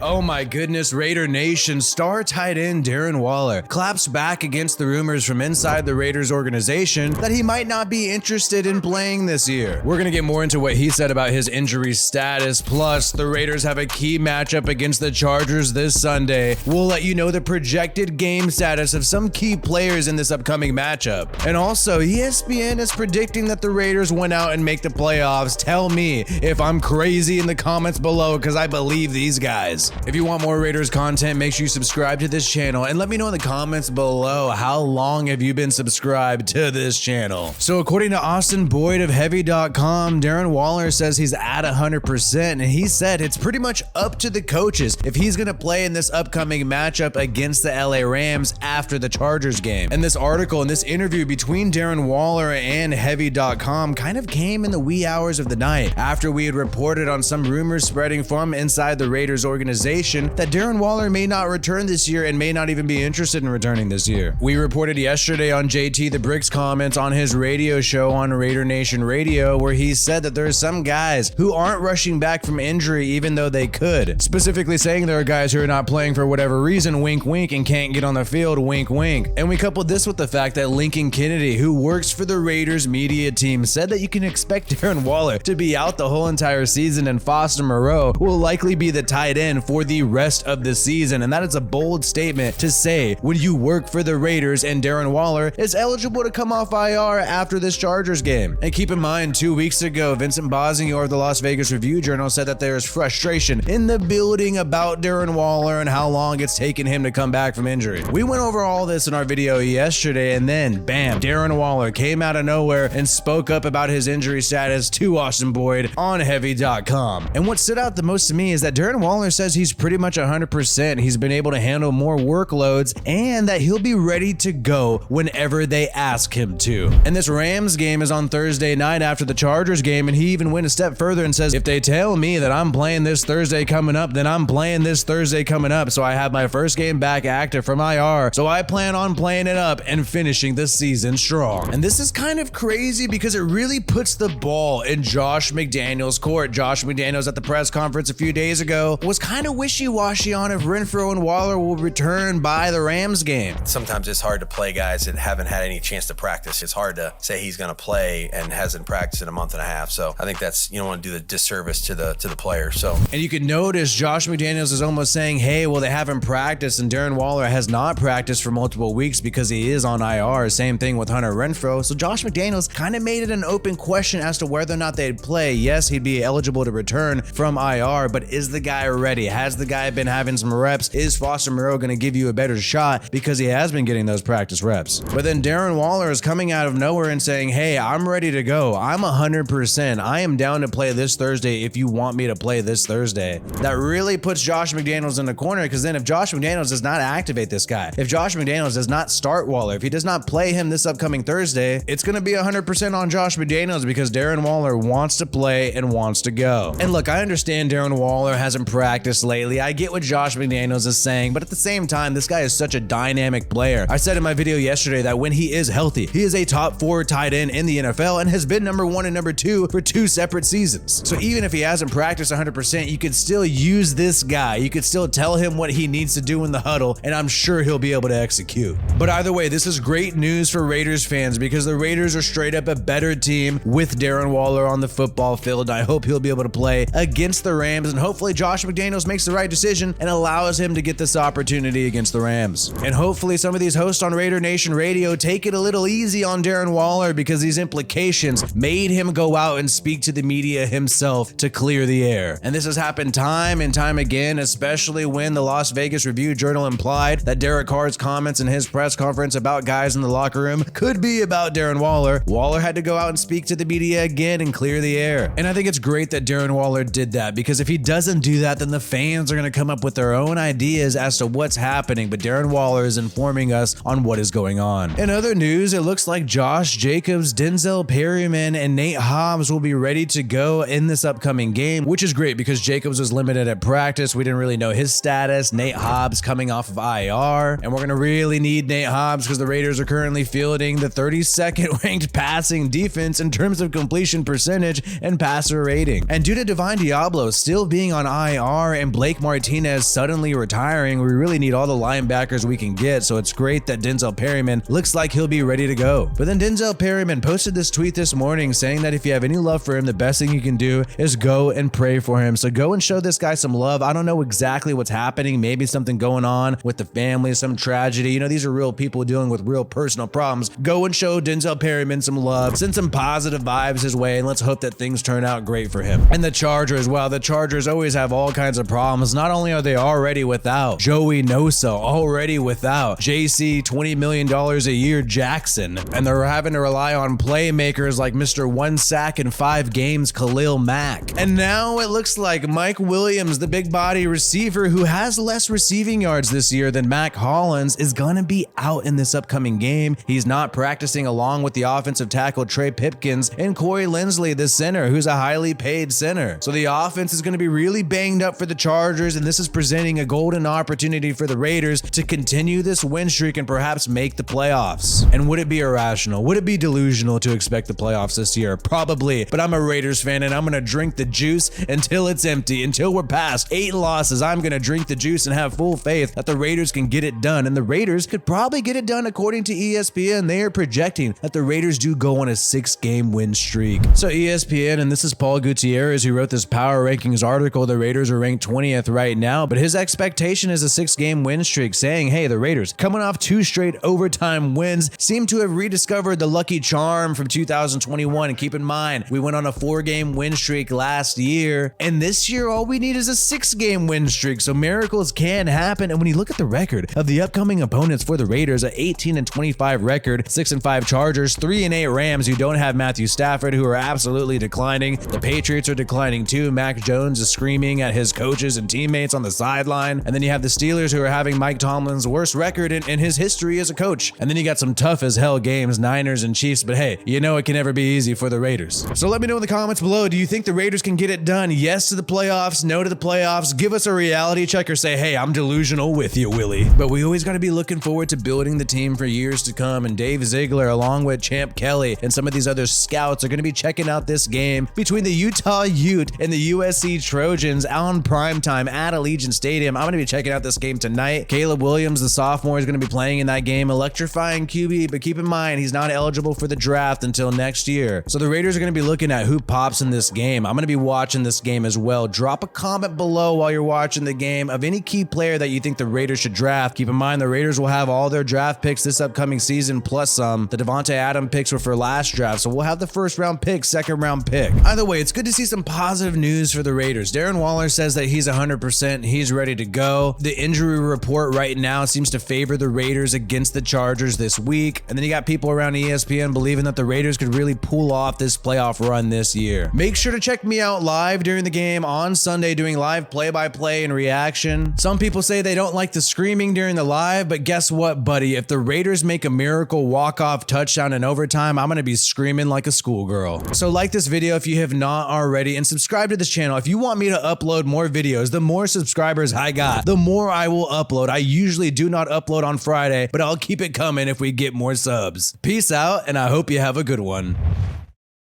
Oh my goodness, Raider Nation, star tight end Darren Waller claps back against the rumors from inside the Raiders organization that he might not be interested in playing this year. We're gonna get more into what he said about his injury status, plus the Raiders have a key matchup against the Chargers this Sunday. We'll let you know the projected game status of some key players in this upcoming matchup. And also, ESPN is predicting that the Raiders went out and make the playoffs. Tell me if I'm crazy in the comments below, because I believe these guys. If you want more Raiders content, make sure you subscribe to this channel and let me know in the comments below how long have you been subscribed to this channel. So according to Austin Boyd of Heavy.com, Darren Waller says he's at 100%, and he said it's pretty much up to the coaches if he's going to play in this upcoming matchup against the LA Rams after the Chargers game. And this article and this interview between Darren Waller and Heavy.com kind of came in the wee hours of the night after we had reported on some rumors spreading from inside the Raiders organization that Darren Waller may not return this year and may not even be interested in returning this year. We reported yesterday on JT the Bricks comments on his radio show on Raider Nation Radio, where he said that there are some guys who aren't rushing back from injury even though they could, specifically saying there are guys who are not playing for whatever reason, wink wink, and can't get on the field, wink wink. And we coupled this with the fact that Lincoln Kennedy, who works for the Raiders media team, said that you can expect Darren Waller to be out the whole entire season, and Foster Moreau will likely be the tight end for the rest of the season. And that is a bold statement to say when you work for the Raiders and Darren Waller is eligible to come off IR after this Chargers game. And keep in mind, 2 weeks ago, Vincent Bosingor of the Las Vegas Review-Journal said that there is frustration in the building about Darren Waller and how long it's taken him to come back from injury. We went over all this in our video yesterday, and then bam, Darren Waller came out of nowhere and spoke up about his injury status to Austin Boyd on Heavy.com. And what stood out the most to me is that Darren Waller says he's pretty much 100%. He's been able to handle more workloads and that he'll be ready to go whenever they ask him to. And this Rams game is on Thursday night after the Chargers game, and he even went a step further and says, if they tell me that I'm playing this Thursday coming up, then I'm playing this Thursday coming up. So I have my first game back active from IR, so I plan on playing it up and finishing the season strong. And this is kind of crazy because it really puts the ball in Josh McDaniels' court. Josh McDaniels at the press conference a few days ago was kind of wishy-washy on if Renfrow and Waller will return by the Rams game. Sometimes it's hard to play guys that haven't had any chance to practice. It's hard to say he's going to play and hasn't practiced in a month and a half. So I think that's, you don't want to do the disservice to the player. So, and you can notice Josh McDaniels is almost saying, hey, well, they haven't practiced, and Darren Waller has not practiced for multiple weeks because he is on IR. Same thing with Hunter Renfrow. So Josh McDaniels kind of made it an open question as to whether or not they'd play. Yes, he'd be eligible to return from IR, but is the guy ready? Has the guy been having some reps? Is Foster Moreau going to give you a better shot because he has been getting those practice reps? But then Darren Waller is coming out of nowhere and saying, hey, I'm ready to go. I'm 100%. I am down to play this Thursday if you want me to play this Thursday. That really puts Josh McDaniels in the corner, because then if Josh McDaniels does not activate this guy, if Josh McDaniels does not start Waller, if he does not play him this upcoming Thursday, it's going to be 100% on Josh McDaniels because Darren Waller wants to play and wants to go. And look, I understand Darren Waller hasn't practiced lately. I get what Josh McDaniels is saying, but at the same time, this guy is such a dynamic player. I said in my video yesterday that when he is healthy, he is a top 4 tight end in the NFL and has been number 1 and number 2 for 2 separate seasons. So even if he hasn't practiced 100%, you could still use this guy. You could still tell him what he needs to do in the huddle, and I'm sure he'll be able to execute. But either way, this is great news for Raiders fans because the Raiders are straight up a better team with Darren Waller on the football field. I hope he'll be able to play against the Rams, and hopefully Josh McDaniels makes the right decision and allows him to get this opportunity against the Rams. And hopefully some of these hosts on Raider Nation Radio take it a little easy on Darren Waller because these implications made him go out and speak to the media himself to clear the air. And this has happened time and time again, especially when the Las Vegas Review-Journal implied that Derek Carr's comments in his press conference about guys in the locker room could be about Darren Waller. Waller had to go out and speak to the media again and clear the air. And I think it's great that Darren Waller did that, because if he doesn't do that, then the fans are going to come up with their own ideas as to what's happening. But Darren Waller is informing us on what is going on. In other news, it looks like Josh Jacobs, Denzel Perryman, and Nate Hobbs will be ready to go in this upcoming game, which is great because Jacobs was limited at practice. We didn't really know his status. Nate Hobbs coming off of IR, and we're going to really need Nate Hobbs because the Raiders are currently fielding the 32nd ranked passing defense in terms of completion percentage and passer rating. And due to Divine Diablo still being on IR and Blake Martinez suddenly retiring, we really need all the linebackers we can get, so it's great that Denzel Perryman looks like he'll be ready to go. But then Denzel Perryman posted this tweet this morning saying that if you have any love for him, the best thing you can do is go and pray for him. So go and show this guy some love. I don't know exactly what's happening. Maybe something going on with the family, some tragedy. You know, these are real people dealing with real personal problems. Go and show Denzel Perryman some love, send some positive vibes his way, and let's hope that things turn out great for him. And the Chargers, well, the Chargers always have all kinds of problems. Not only are they already without Joey Nosa, already without JC $20 million a year Jackson, and they're having to rely on playmakers like Mr. 1 sack in 5 games Khalil Mack. And now it looks like Mike Williams, the big body receiver who has less receiving yards this year than Mac Hollins, is gonna be out in this upcoming game. He's not practicing along with the offensive tackle Trey Pipkins and Corey Lindsley, the center, who's a highly paid center. So the offense is gonna be really banged up for the Chargers, and this is presenting a golden opportunity for the Raiders to continue this win streak and perhaps make the playoffs. And would it be irrational? Would it be delusional to expect the playoffs this year? Probably, but I'm a Raiders fan and I'm gonna drink the juice until it's empty. Until we're past 8 losses, I'm gonna drink the juice and have full faith that the Raiders can get it done. And the Raiders could probably get it done. According to ESPN, they are projecting that the Raiders do go on a 6-game win streak. So ESPN, and this is Paul Gutierrez who wrote this power rankings article, the Raiders are ranked 20th right now, but his expectation is a 6-game win streak, saying, hey, the Raiders, coming off 2 straight overtime wins, seem to have rediscovered the lucky charm from 2021. And keep in mind, we went on a 4-game win streak last year, and this year all we need is a 6-game win streak, so miracles can happen. And when you look at the record of the upcoming opponents for the Raiders, an 18-25 record, 6-5 Chargers, 3-8 Rams who don't have Matthew Stafford, who are absolutely declining. The Patriots are declining too. Mac Jones is screaming at his coaches and teammates on the sideline. And then you have the Steelers, who are having Mike Tomlin's worst record in his history as a coach. And then you got some tough as hell games, Niners and Chiefs, but hey, you know it can never be easy for the Raiders. So let me know in the comments below, do you think the Raiders can get it done? Yes to the playoffs, no to the playoffs. Give us a reality check or say, hey, I'm delusional with you, Willie. But we always got to be looking forward to building the team for years to come, and Dave Ziegler, along with Champ Kelly and some of these other scouts, are going to be checking out this game between the Utah Ute and the USC Trojans on primetime at Allegiant Stadium. I'm going to be checking out this game tonight. Caleb Williams, the sophomore, is going to be playing in that game. Electrifying QB, but keep in mind, he's not eligible for the draft until next year. So the Raiders are going to be looking at who pops in this game. I'm going to be watching this game as well. Drop a comment below while you're watching the game of any key player that you think the Raiders should draft. Keep in mind, the Raiders will have all their draft picks this upcoming season, plus some. The Devontae Adams picks were for last draft, so we'll have the first round pick, second round pick. Either way, it's good to see some positive news for the Raiders. Darren Waller says that he's 100%, he's ready to go. The injury report right now seems to favor the Raiders against the Chargers this week. And then you got people around ESPN believing that the Raiders could really pull off this playoff run this year. Make sure to check me out live during the game on Sunday, doing live play-by-play and reaction. Some people say they don't like the screaming during the live, but guess what, buddy? If the Raiders make a miracle walk-off touchdown in overtime, I'm gonna be screaming like a schoolgirl. So like this video if you have not already, and subscribe to this channel. If you want me to upload more videos, the more subscribers I got, the more I will upload. I usually do not upload on Friday, but I'll keep it coming if we get more subs. Peace out, and I hope you have a good one.